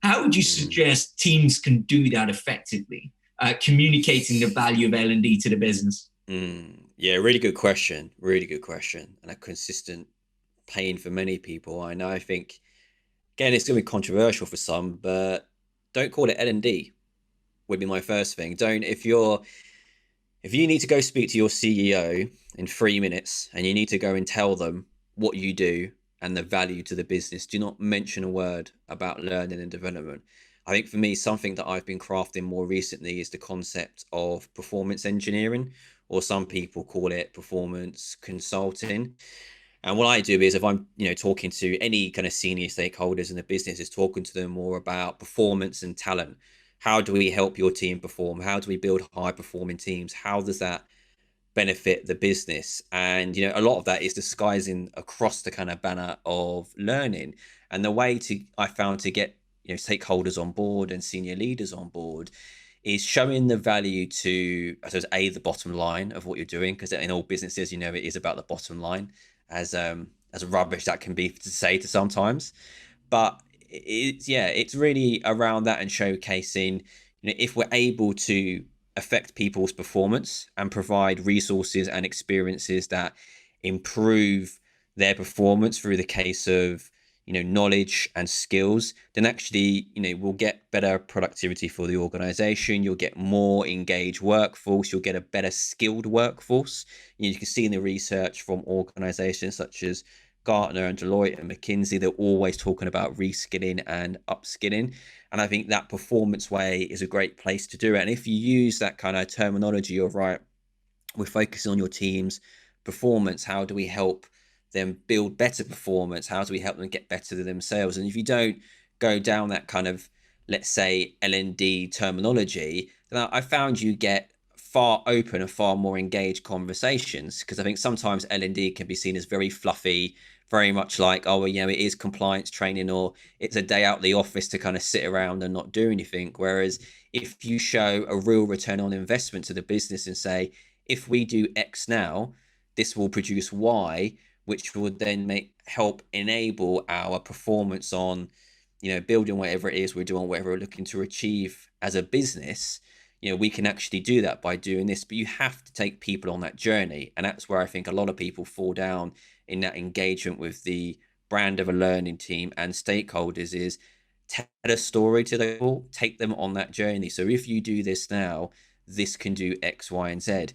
How would you Mm, suggest teams can do that effectively, communicating the value of L&D to the business? yeah, really good question. Really good question. And a consistent pain for many people. I know. I think again, it's going to be controversial for some, but don't call it L&D. Would be my first thing. Don't if you need to go speak to your CEO in 3 minutes and you need to go and tell them what you do and the value to the business, do not mention a word about learning and development. I think for me, something that I've been crafting more recently is the concept of performance engineering, or some people call it performance consulting. And what I do is if I'm, talking to any kind of senior stakeholders in the business, is talking to them more about performance and talent. How do we help your team perform? How do we build high performing teams? How does that benefit the business? And a lot of that is disguising across the kind of banner of learning. And the way to I found to get stakeholders on board and senior leaders on board is showing the value to, I suppose, the bottom line of what you're doing, because in all businesses, it is about the bottom line, as rubbish that can be to say to sometimes. But it's really around that, and showcasing, if we're able to affect people's performance and provide resources and experiences that improve their performance through the case of knowledge and skills, then actually we'll get better productivity for the organization. You'll get more engaged workforce. You'll get a better skilled workforce. You can see in the research from organizations such as Gartner and Deloitte and McKinsey, they're always talking about reskilling and upskilling. And I think that performance way is a great place to do it. And if you use that kind of terminology of, right, we're focusing on your team's performance, how do we help them build better performance? How do we help them get better to themselves? And if you don't go down that kind of, let's say, L&D terminology, then I found you get far open and far more engaged conversations, because I think sometimes L&D can be seen as very fluffy, very much like, oh, well, it is compliance training, or it's a day out of the office to kind of sit around and not do anything. Whereas if you show a real return on investment to the business and say, if we do X now, this will produce Y, which would then help enable our performance on, building whatever it is we're doing, whatever we're looking to achieve as a business. We can actually do that by doing this, but you have to take people on that journey. And that's where I think a lot of people fall down in that engagement with the brand of a learning team and stakeholders, is tell a story to the people, take them on that journey. So if you do this now, this can do X, Y, and Z.